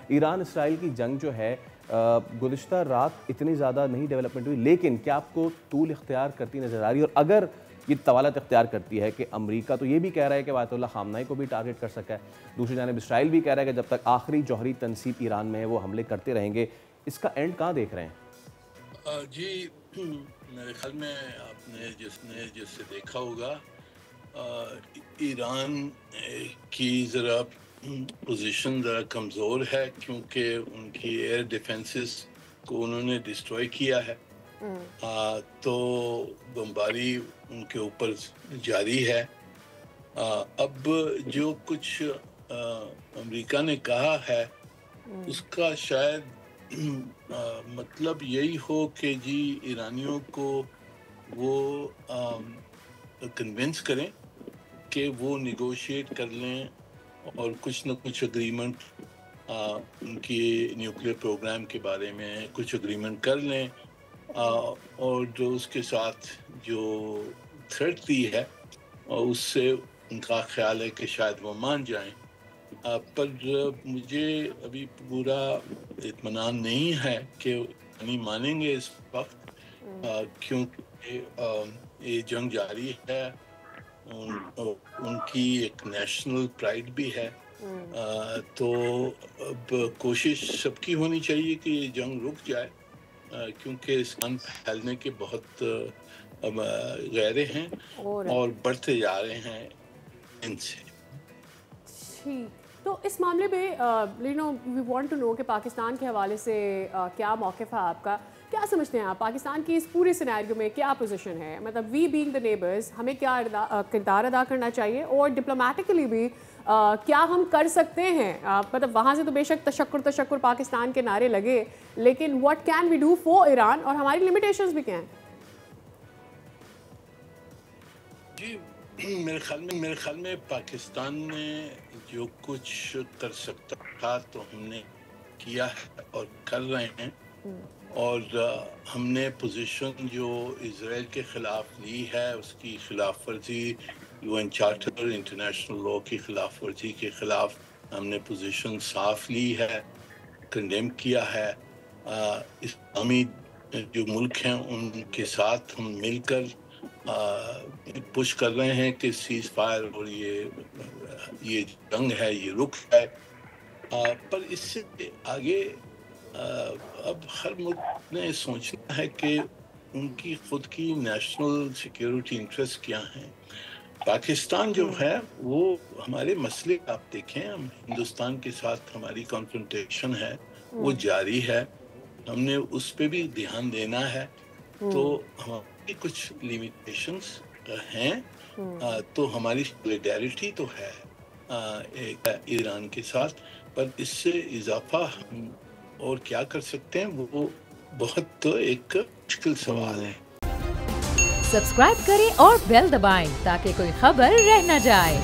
ایران اسرائیل کی جنگ جو ہے گزشتہ رات اتنی زیادہ نہیں ڈیولپمنٹ ہوئی، لیکن کیا آپ کو طول اختیار کرتی نظر آ رہی ہے؟ اور اگر یہ طوالت اختیار کرتی ہے کہ امریکہ تو یہ بھی کہہ رہا ہے کہ آیت اللہ خامنہ ای کو بھی ٹارگٹ کر سکا ہے، دوسری جانب اسرائیل بھی کہہ رہا ہے کہ جب تک آخری جوہری تنصیب ایران میں ہے وہ حملے کرتے رہیں گے، اس کا اینڈ کہاں دیکھ رہے ہیں؟ جی میرے خیال میں آپ نے جس سے دیکھا ہوگا ایران کی ذرا پوزیشن ذرا کمزور ہے، کیونکہ ان کی ایئر ڈیفنسز کو انہوں نے ڈسٹروائے کیا ہے، تو بمباری ان کے اوپر جاری ہے۔ اب جو کچھ امریکہ نے کہا ہے اس کا شاید مطلب یہی ہو کہ جی ایرانیوں کو وہ کنونس کریں کہ وہ نیگوشیٹ کر لیں اور کچھ نہ کچھ اگریمنٹ ان کی نیوکلیئر پروگرام کے بارے میں کچھ اگریمنٹ کر لیں، اور جو اس کے ساتھ جو تھریٹ دی ہے اس سے ان کا خیال ہے کہ شاید وہ مان جائیں، پر مجھے ابھی پورا اطمینان نہیں ہے کہ نہیں مانیں گے اس وقت، کیونکہ یہ جنگ جاری ہے، ان کی ایک نیشنل پرائڈ بھی ہے، تو اب کوشش سب کی ہونی چاہیے کہ یہ جنگ رک جائے، کیونکہ اسلام پھیلنے کے بہت غیرے ہیں اور بڑھتے جا رہے ہیں ان سے۔ تو اس معاملے میں وی وانٹ ٹو نو کہ پاکستان کے حوالے سے کیا موقف ہے آپ کا؟ کیا سمجھتے ہیں آپ پاکستان کی اس پورے سینیریو میں کیا پوزیشن ہے؟ مطلب وی بینگ دا نیبرز ہمیں کیا کردار ادا کرنا چاہیے، اور ڈپلومیٹکلی بھی کیا ہم کر سکتے ہیں؟ مطلب وہاں سے تو بے شک تشکر پاکستان کے نعرے لگے، لیکن what can we do for Iran, اور ہماری لمیٹیشنز بھی کیا ہیں؟ جی میرے خیال میں پاکستان نے جو کچھ کر سکتا تھا تو ہم نے کیا ہے اور کر رہے ہیں، اور ہم نے پوزیشن جو اسرائیل کے خلاف لی ہے اس کی خلاف ورزی، UN چارٹر، انٹرنیشنل لاء کی خلاف ورزی کے خلاف ہم نے پوزیشن صاف لی ہے، کنڈیم کیا ہے۔ اسلامی جو ملک ہیں ان کے ساتھ ہم مل کر پش کر رہے ہیں کہ سیز فائر اور یہ جنگ ہے یہ رک ہے، پر اس سے آگے اب ہر ملک نے سوچنا ہے کہ ان کی خود کی نیشنل سیکیورٹی انٹرسٹ کیا ہیں۔ پاکستان جو ہے وہ ہمارے مسئلے آپ دیکھیں، ہم ہندوستان کے ساتھ ہماری کنفرنٹیشن ہے وہ جاری ہے، ہم نے اس پہ بھی دھیان دینا ہے، تو ہماری کچھ لیمیٹیشنز ہیں، تو ہماری سولیڈیرٹی تو ہے ایران کے ساتھ، پر اس سے اضافہ ہم اور کیا کر سکتے ہیں وہ بہت ایک مشکل سوال ہے۔ سبسکرائب کریں اور بیل دبائیں تاکہ کوئی خبر رہ نہ جائے۔